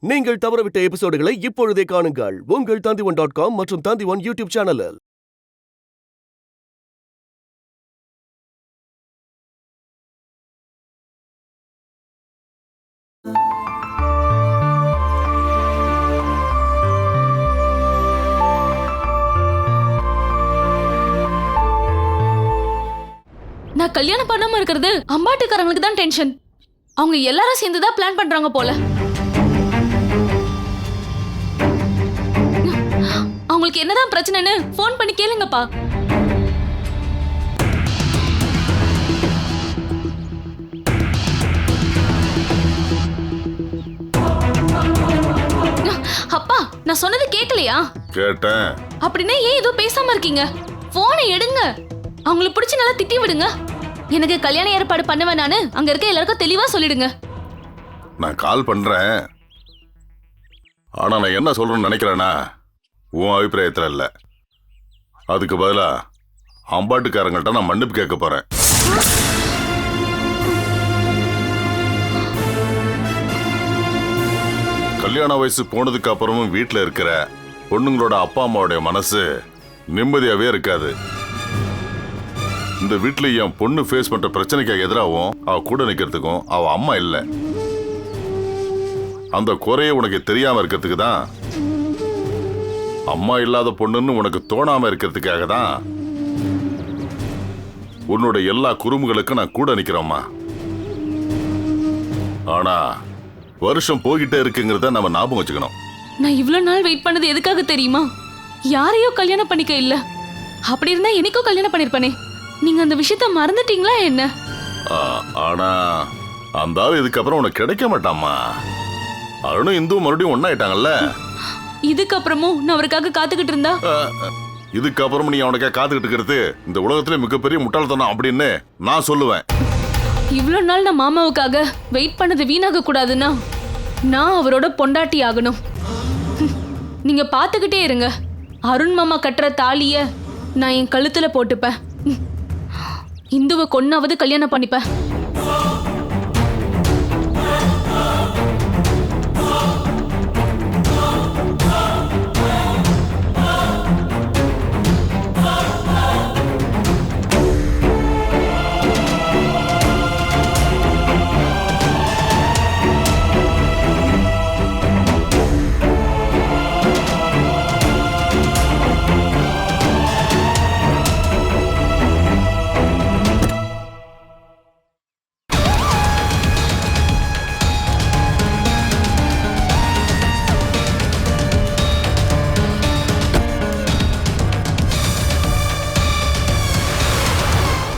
நீங்கள் தவறவிட்ட எபிசோடுகளை இப்பொழுதே காணுங்கள் உங்கள் Tandivan.com மற்றும் Tandivan யூடியூப் சேனலில். நான் கல்யாணம் பண்ணாம இருக்கிறது அம்பாட்டுக்காரங்களுக்கு தான் டென்ஷன். அவங்க எல்லாரும் சேர்ந்துதான் பிளான் பண்றாங்க போல. அவங்களுக்கு என்னதான் பிரச்சனைன்னு போன் பண்ணி கேளுங்கப்பா. அப்பா, நான் சொன்னது கேட்கலையா? கேட்டேன். அப்படின்னா ஏன் ஏதோ பேசாம இருக்கீங்க? போனை எடுங்க. அவங்களுக்கு பிடிச்ச நல்லா திட்டி விடுங்க. எனக்கு கல்யாண ஏற்பாடு பண்ணுவேன் நானு. அங்க இருக்க எல்லாருக்கும் தெளிவா சொல்லிடுங்க. நான் கால் பண்றேன். ஆனா நான் என்ன சொல்றேன்னு நினைக்கிறேன்னா உன் அபிப்பிராயத்துல இல்ல. அதுக்கு பதிலா அம்பாட்டுக்காரங்கள்ட்ட நான் மன்னிப்பு கேட்க போறேன். கல்யாண வயசு போனதுக்கு அப்புறமும் வீட்டுல இருக்கிற பொண்ணுங்களோட அப்பா அம்மாவுடைய மனசு நிம்மதியாவே இருக்காது. இந்த வீட்டுல என் பொண்ணு ஃபேஸ் பண்ற பிரச்சனைக்கு எதிராகவும் அவ கூட நிக்கிறதுக்கும் அவ அம்மா இல்ல. அந்த குறைய உனக்கு தெரியாம இருக்கிறதுக்கு தான், அம்மா இல்லாத பொண்ணுன்னு உனக்கு தோணாம இருக்கிறதுக்காக தான் உன்னோட எல்லா குறும்புகளுக்கும் நான் கூட நிக்கிறோம்மா. ஆனா வருஷம் போய்கிட்டே இருக்குங்கிறத நம்ம ஞாபகம் வச்சுக்கணும். நான் இவ்வளவு நாள் வெயிட் பண்ணது எதுக்காக தெரியுமா? யாரையோ கல்யாணம் பண்ணிக்க இல்ல. அப்படி இருந்தா எனக்கும் கல்யாணம் பண்ணிருப்பனே. நீங்க அந்த விஷயத்த மறந்துட்டீங்களா என்ன? ஆனா அந்த ஆள் இதுக்கப்புறம் உனக்கு கிடைக்க மாட்டாமா. அருணும் இந்து மறுபடியும் ஒன்னாயிட்டாங்கல்ல. இதுக்கப்புறமும் நான் அவருக்காக காத்துக்கிட்டு இருந்தா, இதுக்கப்புறம் நீ அவனுக்காக காத்துக்கிட்டு இருக்கிறது இந்த உலகத்திலே மிகப்பெரிய முட்டாள்தனம் அப்படின்னு நான் சொல்லுவேன். இவ்வளவு நாள் நான் மாமாவுக்காக வெயிட் பண்ணது வீணாக கூடாதுன்னா நான் அவரோட பொண்டாட்டி ஆகணும். நீங்க பாத்துக்கிட்டே இருங்க. அருண் மாமா கட்டுற தாலிய நான் என் கழுத்துல போட்டுப்பேன். இந்துவை கொன்னாவது கல்யாணம் பண்ணிப்பேன்.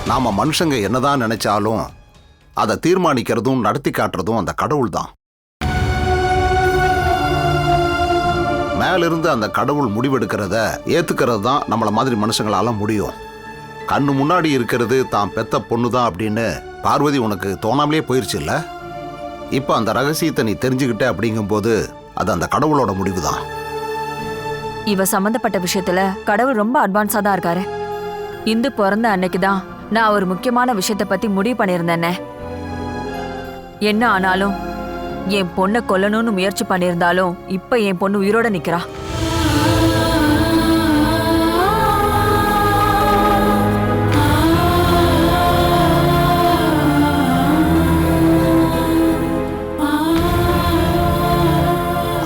நாம மனுஷங்க என்னதான் நினைச்சாலும் அதை தீர்மானிக்கிறதும் நடத்தி காட்டுறதும் அந்த கடவுள் தான். மேலிருந்து அந்த கடவுள் முடிவெடுக்கிறத ஏத்துக்கிறது தான் நம்மள மாதிரி மனுஷங்களால முடியும். கண்ணு முன்னாடி இருக்கிறது தான் பெத்த பொண்ணு தான் அப்படின்னு பார்வதி உனக்கு தோணாமலே போயிருச்சு இல்ல? இப்ப அந்த ரகசியத்தை நீ தெரிஞ்சுக்கிட்ட அப்படிங்கும்போது அது அந்த கடவுளோட முடிவு தான். இவ சம்பந்தப்பட்ட விஷயத்துல கடவுள் ரொம்ப அட்வான்ஸா தான் இருக்காரு. இந்து பிறந்த அன்னைக்கு தான் நான் ஒரு முக்கியமான விஷயத்தை பத்தி முடிவு பண்ணியிருந்தேனே. என்ன ஆனாலும் என் பொண்ணை கொல்லணும்னு முயற்சி பண்ணியிருந்தாலும் இப்ப என் பொண்ணு உயிரோட நிக்கிறா.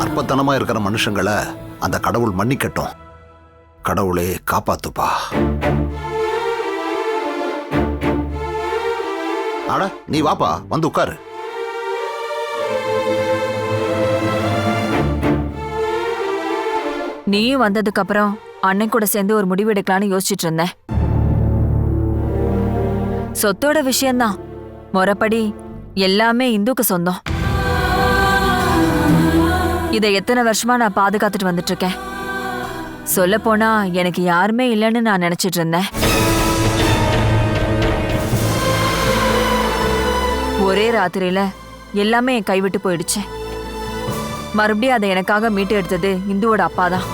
அற்பத்தனமா இருக்கிற மனுஷங்களை அந்த கடவுள் மன்னிக்கட்டும். கடவுளே காப்பாத்துப்பா. அட நீ வாப்பா, வந்து உட்காரு. நீயும் வந்ததுக்கு அப்புறம் அண்ணன் கூட சேர்ந்து ஒரு முடிவு எடுக்கலான்னு யோசிச்சுட்டு இருந்தேன். சொத்தோட விஷயம்தான். முறைப்படி எல்லாமே இந்துக்கு சொந்தம். இதை எத்தனை வருஷமா நான் பாதுகாத்துட்டு வந்துட்டு இருக்கேன். சொல்ல போனா எனக்கு யாருமே இல்லைன்னு நான் நினைச்சிட்டு இருந்தேன். ஒரே ராத்திரியில எல்லாமே என் கைவிட்டு போயிடுச்சு. மறுபடியும் அதை எனக்காக மீட்டு எடுத்தது இந்துவோட அப்பா தான்.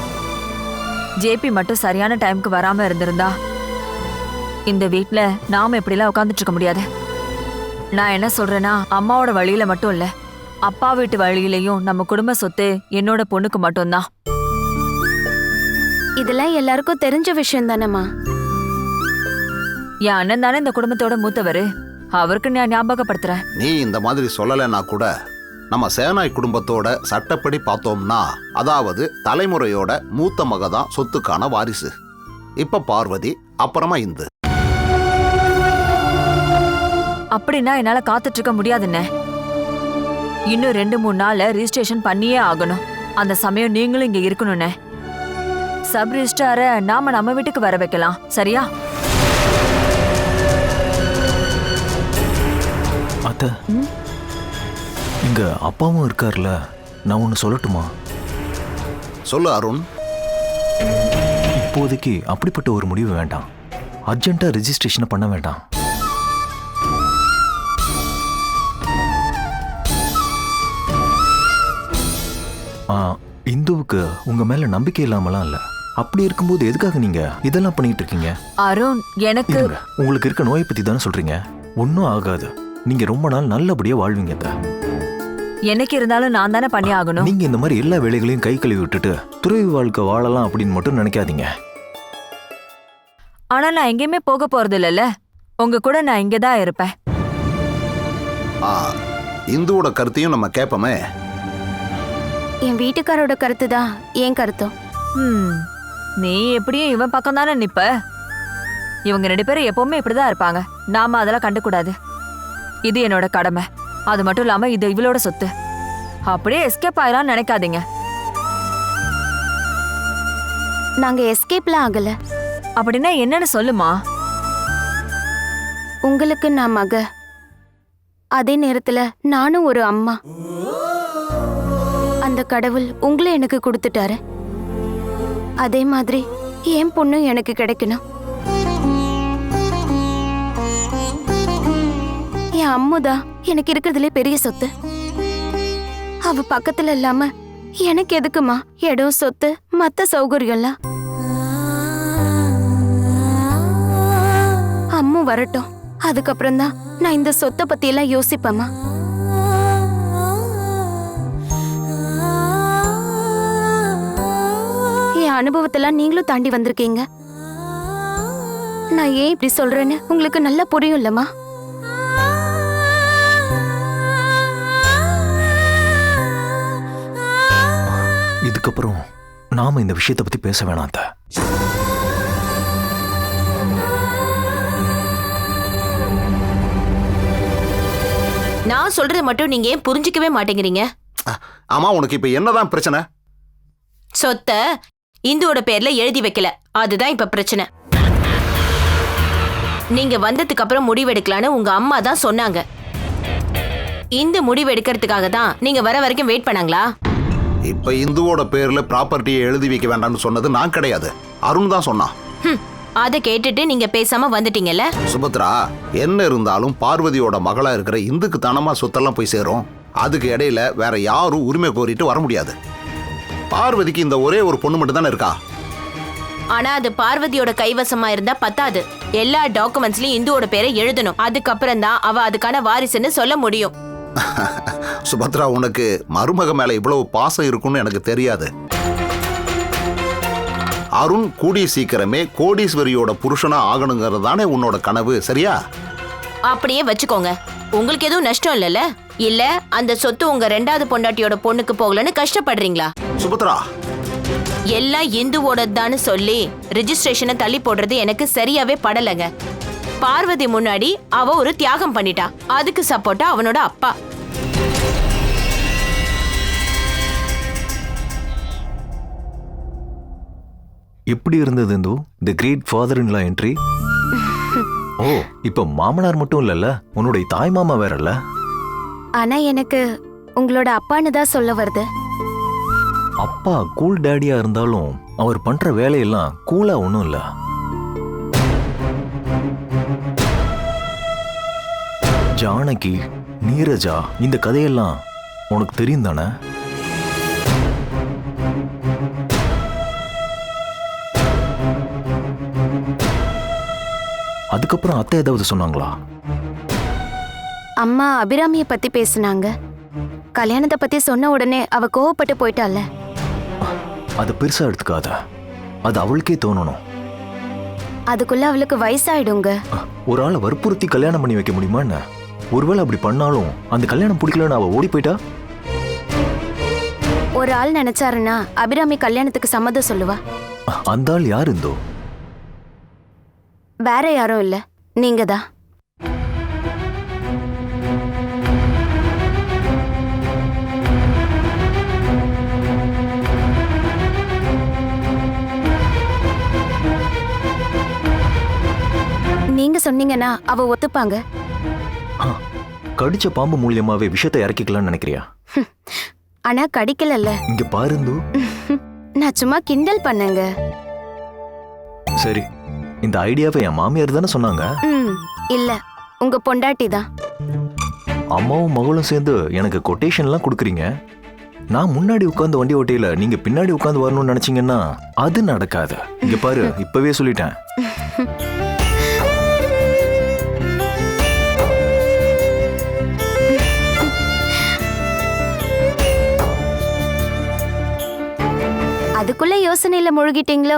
ஜேபி மட்டும் சரியான டைமுக்கு வராம இருந்திருந்தா இந்த வீட்ல நாம எப்படிலாம் உட்காந்துட்டு இருக்க முடியாது. நான் என்ன சொல்றேன்னா, அம்மாவோட வழியில மட்டும் இல்ல, அப்பா வீட்டு வழியிலையும் நம்ம குடும்ப சொத்து என்னோட பொண்ணுக்கு மட்டும்தான். இதெல்லாம் எல்லாருக்கும் தெரிஞ்ச விஷயம் தானேம்மா. என் அண்ணன் தானே இந்த குடும்பத்தோட மூத்தவரு, அவருக்கு நான் ஞாபகப்படுத்துறேன். நீ இந்த மாதிரி சொல்லலைன்னா கூட நம்ம சேனாய் குடும்பத்தோட சட்டப்படி பார்த்தோம்னா, அதாவது தலைமுறையோட மூத்த மக தான் சொத்துக்கான வாரிசு. இப்ப பார்வதி, அப்புறமா இந்து. அப்படின்னா என்னால காத்துட்டு இருக்க முடியாதுண்ணே. இன்னும் 2-3 நாள்ல ரிஜிஸ்ட்ரேஷன் பண்ணியே ஆகணும். அந்த சமயம் நீங்களும் இங்க இருக்கணும்ண்ணே. சப் ரிஜிஸ்ட்ரார நம்ம வீட்டுக்கு வர வைக்கலாம், சரியா? அத்தை, இங்க அப்பாவும் இருக்கார்ல, நான் ஒன்று சொல்லட்டுமா? சொல்லு அருண். இப்போதைக்கு அப்படிப்பட்ட ஒரு முடிவு வேண்டாம். அர்ஜென்ட்டா ரெஜிஸ்ட்ரேஷனை பண்ண வேண்டாம். இந்துவுக்கு உங்க மேல நம்பிக்கை இல்லாமலாம் இல்ல. அப்படி இருக்கும்போது எதுக்காக நீங்க இதெல்லாம் பண்ணிட்டு இருக்கீங்க? அருண், எனக்கு இருங்க, உங்களுக்கு இருக்க நோயை பத்தி தானே சொல்றீங்க. ஒன்னும் ஆகாது. நீங்க ரொம்ப நாள் நல்லபடியா வாழ்வீங்க அத்தை. எனக்கு இருந்தாலும் நான் தானே பண்ணி ஆகணும். நீங்க இந்த மாதிரி எல்லா வேலைகளையும் கை கழுவி விட்டுட்டு துறவி வாழ்க்கை வாழலாம் அப்படின்னு மட்டும் நினைக்காதீங்க. ஆனா நான் எங்கேயுமே போக போறது இல்லைல்ல. உங்க கூட நான் இங்கதான் இருப்பேன். இந்துவோட கருத்தையும் நம்ம கேட்போமே. என் வீட்டுக்காரோட கருத்து தான் என் கருத்தும். நீ எப்படியும் இவன் பக்கம் தானே நிப்ப. இவங்க 2 பேரும் எப்பவுமே இப்படிதான் இருப்பாங்க. நாம அதெல்லாம் கண்டுக்கூடாது. இது என்னோட கடமை. அது மட்டும் இல்லாம இது இவளோட சொத்து. அப்படியே எஸ்கேப் ஆயிலாம் நினைக்காதீங்க. நாங்க எஸ்கேப்லாம் ஆகல. அப்படின்னா என்னன்னு சொல்லுமா. உங்களுக்கு நான் மக, அதே நேரத்துல நானும் ஒரு அம்மா. அந்த கடவுள் உங்களை எனக்கு கொடுத்துட்டாரு. அதே மாதிரி என் பொண்ணும் எனக்கு கிடைக்கணும். என் அம்முதான் எனக்கு இருக்கிறதுலே பெரிய சொத்து. அவ பக்கத்துல இல்லாம எனக்கு எதுக்குமா இடம், சொத்து, மத்த சௌகரியம்லாம்? அம்மு வரட்டும், அதுக்கப்புறம் தான் நான் இந்த சொத்தை பத்தி எல்லாம் யோசிப்பேமா. என் அனுபவத்தெல்லாம் நீங்களும் தாண்டி வந்திருக்கீங்க. நான் ஏன் இப்படி சொல்றேன்னு உங்களுக்கு நல்லா புரியும் இல்லம்மா. இதுக்கப்புறம் நாம இந்த விஷயத்தை பத்தி பேச வேணாம் அத்தை. நான் சொல்றது மட்டும் நீங்க ஏன் புரிஞ்சிக்கவே மாட்டேங்கிறீங்க? ஆமா, உனக்கு இப்ப என்னதான் பிரச்சனை? சொத்தை இந்துவோட பேர்ல எழுதி வைக்கல, அதுதான் இப்ப பிரச்சனை. நீங்க வந்ததுக்கு அப்புறம் முடிவெடுக்கலான்னு உங்க அம்மா தான் சொன்னாங்க. இந்த முடிவு எடுக்கிறதுக்காக தான் நீங்க வர வரைக்கும் வெயிட் பண்ணாங்களா? இப்ப இந்துவோட பேர்ல ப்ராப்பர்ட்டியை எழுதி வைக்க வேண்டாம்னு சொன்னது நான் கிடையாது, அருண் தான் சொன்னான். அதை கேட்டுட்டு நீங்க பேசாம வந்துட்டீங்கல்ல. சுபத்ரா, என்ன இருந்தாலும் பார்வதியோட மகளா இருக்கிற இந்துக்கு தானமா சொத்தெல்லாம் போய் சேரும். அதுக்கு இடையில வேற யாரும் உரிமை கோரிட்டு வர முடியாது. பார்வதிக்கு இந்த ஒரே ஒரு பொண்ணு மட்டும் தானே இருக்கா. ஆனா அது பார்வதியோட கைவசமா இருந்தா பத்தாது. எல்லா டாக்குமெண்ட்ஸ்லயும் இந்துவோட பேரை எழுதணும். அதுக்கப்புறம் தான் அவ அதுக்கான வாரிசுன்னு சொல்ல முடியும். சுபத்ரா, உனக்கு மருமக மேல இவ்வளவு பாசம் இருக்குன்னு எனக்கு தெரியாது. அருண் கூடிய சீக்கிரமே கோடீஸ்வரியோட புருஷனா ஆகணுங்கிறது தானே உன்னோட கனவு, சரியா? அப்படியே வச்சுக்கோங்க. உங்களுக்கு எதுவும் நஷ்டம் இல்லைல்ல? இல்ல அந்த சொத்து உங்க 2வது பொண்டாட்டியோட பொண்ணுக்கு போகலன்னு கஷ்டப்படுறீங்களா? சுபத்ரா, எல்லாம் இந்துவோடதான்னு சொல்லி ரிஜிஸ்ட்ரேஷனை தள்ளி போடுறது எனக்கு சரியாவே படலைங்க. பார்வதி முன்னாடி அவ ஒரு தியாகம் பண்ணிட்டா, அதுக்கு சப்போர்ட்டா அவனோட அப்பா. எப்படி இருந்தது இந்து the great father in law entry? ஓ, இப்ப மாமனார் மட்டும் இல்லல்ல, உன்னுடைய தாய் மாமா வேறல்ல. ஆனா எனக்கு உங்களோட அப்பான்னு தான் சொல்ல வருது. அப்பா கூல் டேடியா இருந்தாலும் அவர் பண்ற வேலையெல்லாம் கூலா ஒன்றும் இல்ல. ஜானகி, நீரஜா, இந்த கதையெல்லாம் உனக்கு தெரியும் தானே? அதுக்கப்புறம் அத்தை ஏதாவது சொன்னாங்களா? அம்மா அபிராமியை பத்தி பேசினாங்க. கல்யாணத்தை பத்தி சொன்ன உடனே அவ கோவப்பட்டு போயிட்டால. அது பெருசா எடுத்துக்காத. அது அவளுக்கே தோணணும். அதுக்குள்ள அவளுக்கு வயசாயிடுங்க. ஒரு ஆளை வற்புறுத்தி கல்யாணம் பண்ணி வைக்க முடியுமா என்ன? ஒருவேளை அப்படி பண்ணாலும் அந்த கல்யாணம் பிடிக்கலன்னு அவ ஓடி போயிட்டா? ஒரு ஆள் நினைச்சாருன்னா அபிராமி கல்யாணத்துக்கு சம்மதம் சொல்லுவா. அந்த ஆள் யார் இந்தோ? வேற யாரும் இல்ல, நீங்க தான். நீங்க சொன்னீங்கன்னா அவ ஒத்துப்பாங்க. கடிச்ச பாம்பு மூலியமாவே விஷத்தை இறக்கிக்கலாம்னு நினைக்கிறியா? ஆனா கடிக்கலல்ல. இங்க பாருந்து. நான் சும்மா கிண்டல் பண்ணேங்க. சரி, இந்த ஐடியாவை என் மாமியார் தானே சொன்னாங்க. இல்ல, உங்க பொண்டாட்டி தான். அம்மாவும் மகளும் சேர்ந்து எனக்கு கொட்டேஷன்லாம் கொடுக்குறீங்க. நான் முன்னாடி உட்கார்ந்து வண்டி ஓட்டையில நீங்க பின்னாடி உட்கார்ந்து வரணும்னு நினைச்சீங்கன்னா அது நடக்காது. இங்க பாரு, இப்பவே சொல்லிட்டேன். அதுக்குள்ள யோசனையில முழுகிட்டீங்களோ?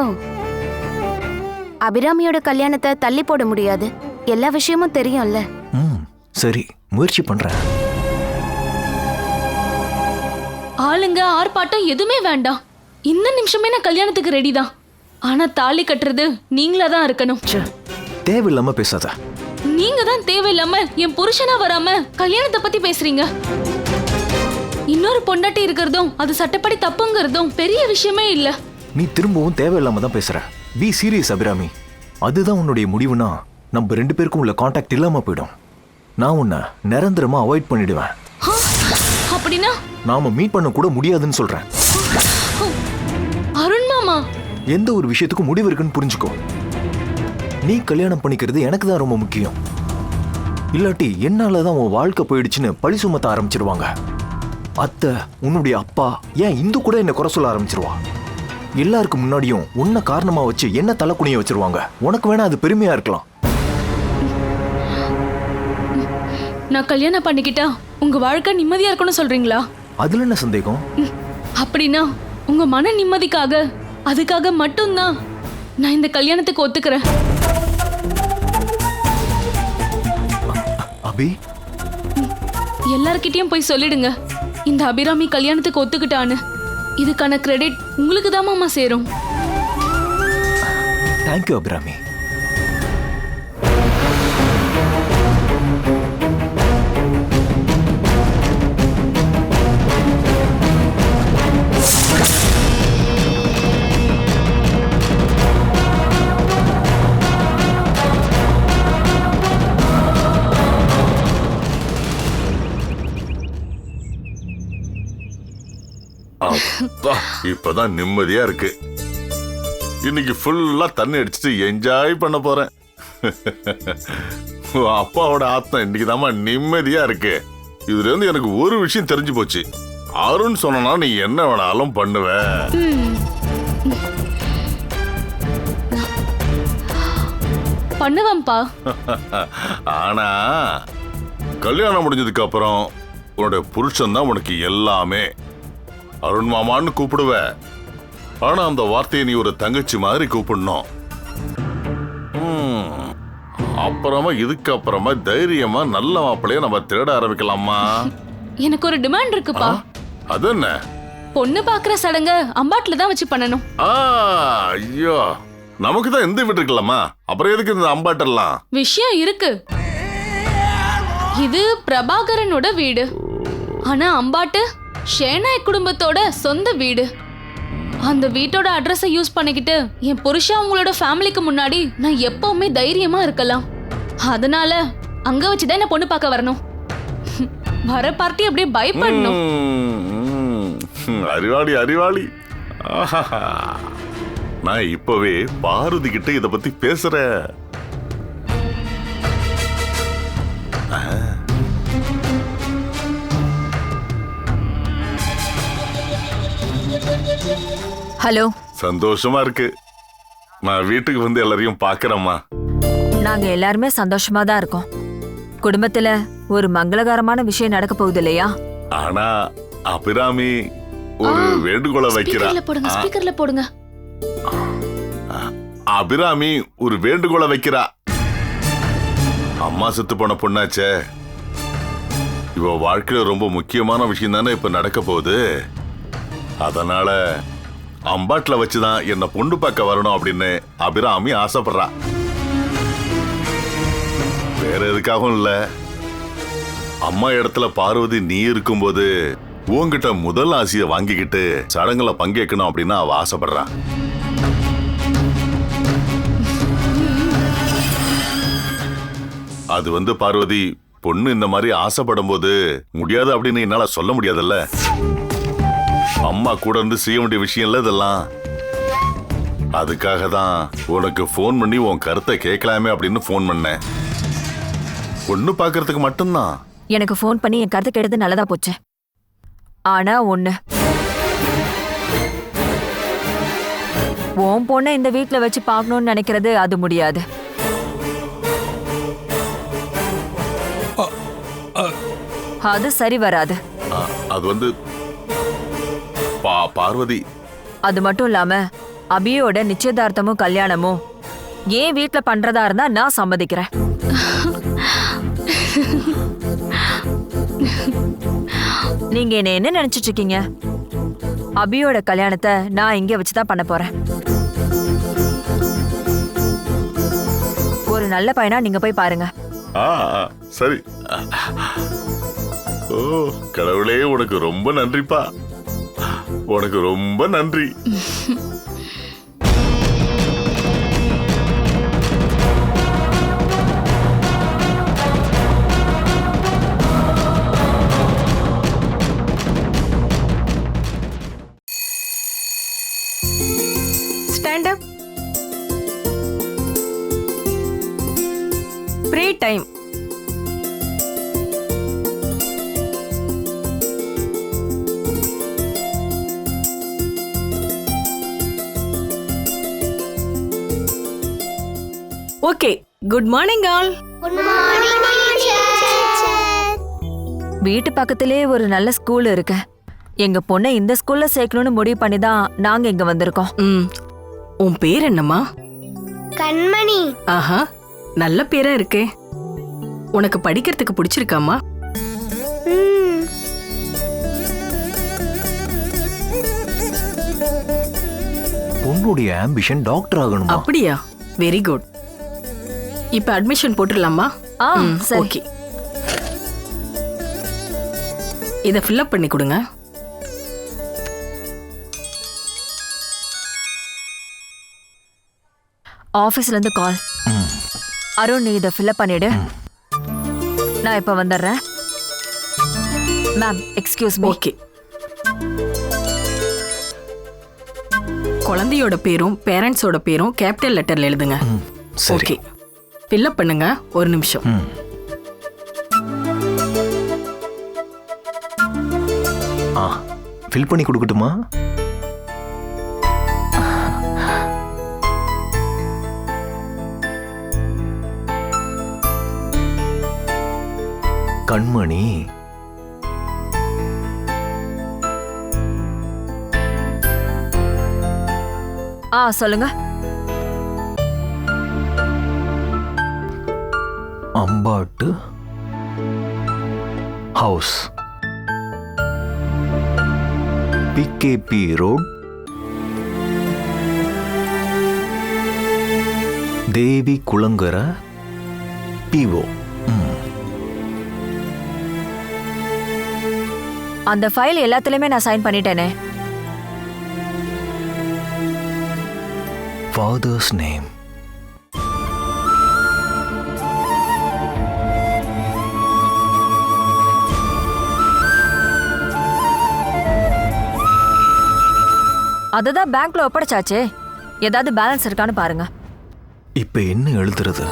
அபிராமியோட கல்யாணத்தை தள்ளி போட முடியாது. எல்லா விஷயமும் தெரியும்ல. சரி, முயற்சி பண்றேன். ஆளுங்க ஆர்ப்பாட்டம் எதுவுமே வேண்டாம். இந்த நிமிஷமே நான் கல்யாணத்துக்கு ரெடி தான். ஆனா தாலி கட்டுறது நீங்களா தான் இருக்கணும். தேவையில்லாம பேசாத. நீங்க தான் தேவையில்லாம என் புருஷனா வராம கல்யாணத்தை பத்தி பேசுறீங்க. இன்னொரு பொண்டாட்டி இருக்கிறதும் அது சட்டப்படி தப்புங்கிறதும் பெரிய விஷயமே இல்ல. நீ திரும்பவும் தேவையில்லாம தான் பேசுற. Be serious Abirami. அதுதான் உன்னுடைய முடிவுனா நம்ம 2 பேருக்கும் உள்ள கான்டாக்ட் இல்லாம போயிடும். நான் உன்னை நிரந்தரமா அவாய்ட் பண்ணிடுவேன். அப்படின்னா நாம மீட் பண்ண கூட முடியாதுன்னு சொல்றேன். அருண் மாமா, எந்த ஒரு விஷயத்துக்கும் முடிவு இருக்குன்னு புரிஞ்சுக்கோ. நீ கல்யாணம் பண்ணிக்கிறது எனக்கு தான் ரொம்ப முக்கியம். இல்லாட்டி என்னாலதான் உன் வாழ்க்கை போயிடுச்சுன்னு பழி சுமத்த ஆரம்பிச்சிருவாங்க. அத்தை, உன்னுடைய அப்பா, ஏன் இந்து கூட என்ன குறை சொல்ல ஆரம்பிச்சிருவா. எல்லாருக்கும் முன்னாடியும் உன்னை காரணமா வச்சு என்ன தலைக்குனிய வச்சிருவாங்க. உனக்கு வேணா அது பெருமையா இருக்கலாம். நான் கல்யாணம் பண்ணிக்கிட்டா உங்க வாழ்க்கை நிம்மதியா இருக்கணும்னு சொல்றீங்களா? அதுல என்ன சந்தேகம்? அப்படின்னா உங்க மன நிம்மதிக்காக, அதுக்காக மட்டும்தான் நான் இந்த கல்யாணத்துக்கு ஒத்துக்கிறேன். அபி, எல்லார்கிட்டயும் போய் சொல்லிடுங்க இந்த அபிராமி கல்யாணத்துக்கு ஒத்துக்கிட்டான்னு. இதுக்கான கிரெடிட் உங்களுக்கு தான் மாமா சேரும். தேங்க்யூ அபிராமி. இப்பதான் நிம்மதியா இருக்கு. இன்னைக்கு ஃபுல்லா தண்ணி அடிச்சுட்டு என்ஜாய் பண்ண போறேன். அப்பாவோட ஆத்மா இன்னைக்கு தான் நிம்மதியா இருக்கு. இதுல இருந்து எனக்கு ஒரு விஷயம் தெரிஞ்சு போச்சு. அருண் சொன்னா நீ என்ன வேணாலும் பண்ணுவ. பண்ணுவேன்பா. ஆனா கல்யாணம் முடிஞ்சதுக்கு அப்புறம் உன்னோட புருஷன் தான் உனக்கு எல்லாமே. அருண் மாமான்னு கூப்பிடுவ. ஆனா அந்த வார்த்தையை நீ ஒரு தங்கச்சி மாதிரி கூப்பிடணும். அப்புறமா இதுக்கப்புறமா தைரியமா நல்ல மாப்பிள்ளைய நம்ம தேட ஆரம்பிக்கலாமா? எனக்கு ஒரு டிமாண்ட் இருக்குப்பா. அது என்ன? பொண்ணு பாக்குற சடங்க அம்பாட்ல தான் வச்சு பண்ணணும். ஐயோ, நமக்கு தான் எந்த வீட்டு இருக்கலாமா, அப்புறம் எதுக்கு இந்த அம்பாட்டெல்லாம்? விஷயம் இருக்கு. இது பிரபாகரனோட வீடு. ஆனா அம்பாட்டு ஷேனாய் குடும்பத்தோட சொந்த வீடு. அந்த வீட்டோட அட்ரஸை யூஸ் பண்ணிக்கிட்டு என் புருஷன் அவங்களோட ஃபேமிலிக்கு முன்னாடி நான் எப்பவுமே தைரியமா இருக்கலாம். அதனால அங்க வச்சுதான் என்ன பொண்ணு பார்க்க வரணும். வர பார்ட்டி அப்படியே பயப்படணும். அறிவாளி அறிவாளி. நான் இப்பவே பாரதி கிட்ட இத பத்தி பேசுறேன். ஹலோ. சந்தோஷமா இருக்கு. நான் வீட்டுக்கு வந்து எல்லாரையும் பாக்குறேம்மா. நாங்க எல்லாருமே சந்தோஷமா தான் இருக்கோம். குடும்பத்துல ஒரு மங்களகரமான விஷயம் நடக்க போகுது இல்லையா? ஆனா அபிராமி ஒரு வேண்டுகோளை வைக்கிறா. ஸ்பீக்கர்ல போடுங்க, ஸ்பீக்கர்ல போடுங்க. அபிராமி ஒரு வேண்டுகோளை வைக்கிறா. அம்மா செத்து போன பொண்ணாச்சே, இவ வாழ்க்கையில ரொம்ப முக்கியமான விஷயம் தானே இப்ப நடக்க போகுது. அதனால அம்பாட்டில் வச்சுதான் என்ன பொண்ணு பார்க்க வரணும் அப்படின்னு அபிராமி ஆசைப்படுறா. வேற எதுக்காகவும் இல்ல, அம்மா இடத்துல பார்வதி நீ இருக்கும்போது உன்கிட்ட முதல் ஆசையை வாங்கிக்கிட்டு சடங்குல பங்கேற்கணும் அப்படின்னு அவ ஆசைப்படுறா. அது பார்வதி, பொண்ணு இந்த மாதிரி ஆசைப்படும் போது முடியாது அப்படின்னு என்னால சொல்ல முடியாதுல்ல. அம்மா கூட இருந்து செய்ய வேண்டிய விஷயம் இல்ல இதெல்லாம். அதுக்காக தான் உனக்கு போன் பண்ணி உன் கருத்தை கேட்கலாமே அப்படின்னு போன் பண்ணேன். பொண்ணு பாக்குறதுக்கு மட்டும்தான். எனக்கு ஃபோன் பண்ணி என் கருத்து கேட்டது நல்லதா போச்சு. ஆனா ஒண்ணு, உன் பொண்ணை இந்த வீட்டுல வச்சு பார்க்கணும்னு நினைக்கிறது அது முடியாது. அது சரி வராது. அது பார்வதி, அது மட்டும் இல்லாம அபியோட நிச்சயதார்த்தமும் கல்யாணமும் ஏன் வீட்டுல பண்றதா இருந்தா நான் சம்மதிக்கிறேன். நீங்க என்ன நினைச்சிட்டு இருக்கீங்க? அபியோட கல்யாணத்தை நான் இங்க வச்சுதான் பண்ண போறேன். ஒரு நல்ல பையனா நீங்க போய் பாருங்க. சரி. ஓ கடவுளே, உனக்கு ரொம்ப நன்றிப்பா, உனக்கு ரொம்ப நன்றி. Stand up. Pray time. Okay. Good morning, all. Good morning, teacher. வீட்டு பக்கத்திலே ஒரு நல்ல ஸ்கூல் இருக்கு. எங்க பொண்ணை இந்த ஸ்கூல்ல சேர்க்கணும்னு முடிவு பண்ணி தான் நாங்க இங்க வந்திருக்கோம். உன் பேர் என்னம்மா? கண்மணி. ஆஹா, நல்ல பேரா இருக்கே. உனக்கு படிக்கிறதுக்கு பிடிச்சிருக்காமா? பொண்ணுடைய ஆம்பிஷன் டாக்டர் ஆகணும். அப்படியா? Very good. இப்ப அட்மிஷன் போட்டுடலாமா? சரி. ஓகே, இத ஃபில் பண்ணி கொடுங்க. ஆபீஸ்ல இருந்து கால். அருண், நீ இதை ஃபில் பண்ணிடு. நான் இப்ப வந்துடுறேன். Ma'am, excuse me. ஓகே. குழந்தையோட பேரும் பேரண்ட்ஸோட பேரும் கேபிட்டல் லெட்டர்ல எழுதுங்க. ஓகே, ஃபில் பண்ணுங்க. ஒரு நிமிஷம். ஃபில் பண்ணி கொடுக்கட்டுமா? கண்மணி, சொல்லுங்க. அம்பாட்டு ஹவுஸ், பிகேபி ரோட், தேவி குளங்கர, பிஓ. அந்த ஃபைல் எல்லாத்துலயுமே நான் சைன் பண்ணிட்டேனே. ஃபாதர்ஸ் நேம், அததான் பேங்க்ல ஒப்படைச்சாச்சே. ஏதாவது பேலன்ஸ் இருக்கான்னு பாருங்க. இப்ப என்ன எழுதுறது?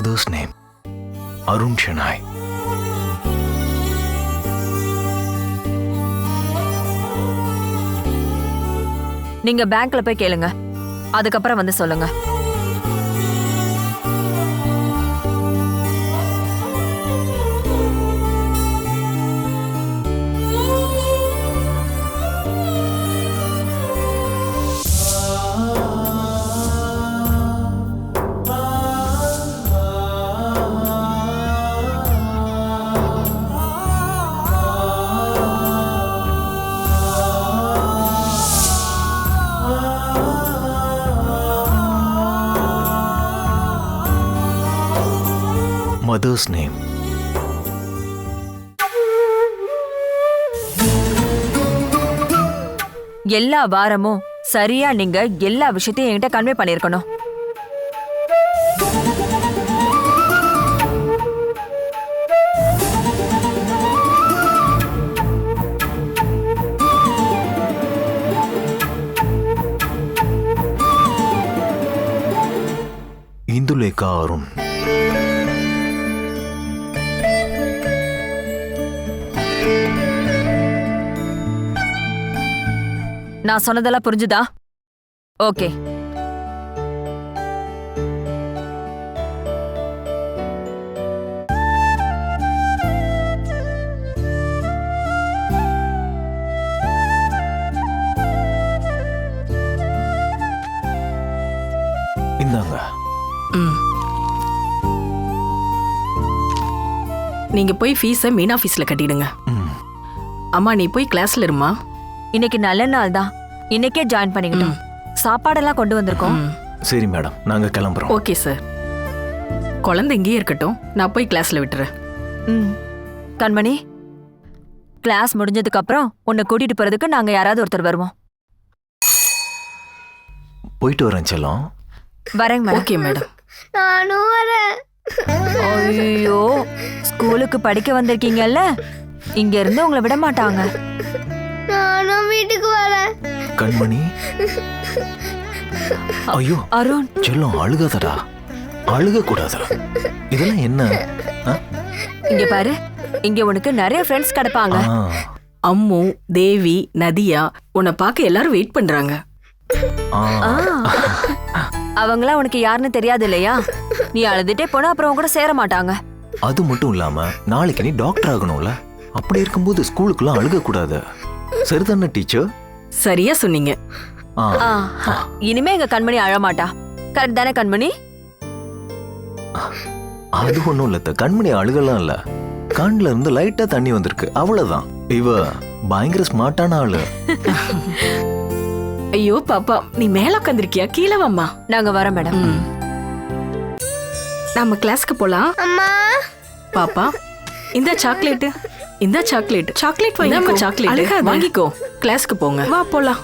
Mothers name Arun Shenoy. நீங்க பேங்க்ல போய் கேளுங்க, அதுக்கப்புறம் வந்து சொல்லுங்க. மதர்ஸ் நேம் எல்லா வாரமும் சரியா நீங்க எல்லா விஷயத்தையும் என்கிட்ட கன்வே பண்ணிருக்கணும். இந்துலேகா அருண். நான் சொன்னதெல்லாம் புரிஞ்சுதா? ஓகே. இந்தாங்க. நீங்க போய் ஃபீஸை மெயின் ஆஃபீஸ்ல கட்டிடுங்க. அம்மா நீ போய் கிளாஸ்ல இருமா. இன்னைக்கு நல்ல நாள் தான், இன்னைக்கே ஜாயின் பண்ணிக்கிட்டோம். சாப்பாடெல்லாம் கொண்டு வந்திருக்கோம். சரி மேடம், நாங்க கிளம்புறோம். Okay sir. குழந்தை இங்கேயே இருக்கட்டும், நான் போய் கிளாஸ்ல விட்டுறேன். கண்மணி, கிளாஸ் முடிஞ்சதுக்கு அப்புறம் உன்னை கூட்டிட்டு போறதுக்கு நாங்க யாராவது ஒருத்தர் வருவோம். போயிட்டு வரேன் செல்லம். வரேங்க மேடம். Okay madam. நானும் வரேன். ஐயோ, ஸ்கூலுக்கு படிக்க வந்திருக்கீங்கல்ல, இங்க இருந்து உங்களை விட மாட்டாங்க. நானும் வீட்டுக்கு வரேன். கண்மணி. ஐயோ அருண், செல்லம் அழுகாதடா, அழுக கூடாது. இதெல்லாம் என்ன? இங்க பாரு, இங்க உனக்கு நிறைய ஃப்ரெண்ட்ஸ் கிடைப்பாங்க. அம்மு, தேவி, நதியா உன்னை பார்க்க எல்லாரும் வெயிட் பண்றாங்க. அவங்களாம் உனக்கு யாருன்னு தெரியாது இல்லையா? நீ அழுதுட்டே போனா அப்புறம் உன் கூட சேர மாட்டாங்க. அது மட்டும் இல்லாம நாளைக்கு நீ டாக்டர் ஆகணும்ல, அப்படி இருக்கும்போது ஸ்கூலுக்குலாம் அழுக கூடாது. சரிதானே டீச்சர்? சரியா சொன்னீங்க. இனிமே எங்க கண்மணி அழமாட்டா. கரெக்ட் தானே கண்மணி? அது ஒண்ணும் இல்ல, கண்மணி அழுகலாம் இல்ல, கண்ணுல இருந்து லைட்டா தண்ணி வந்திருக்கு, அவ்வளவுதான். இவ பயங்கர ஸ்மார்ட்டான ஆளு. ஐயோ பாப்பா, நீ மேல உட்காந்துருக்கியா? கீழே வாம்மா. நாங்க வரோம் மேடம். நம்ம கிளாஸ்க்கு போலாம். அம்மா, பாப்பா இந்த சாக்லேட், இந்த சாக்லேட், சாக்லேட் வாங்கிக்கோ. சாக்லேட் வாங்கிக்கோ, கிளாஸ்க்கு போங்க. வா போலாம்.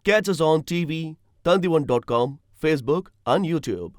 Catch us on TV, Tandivan.com, Facebook and YouTube.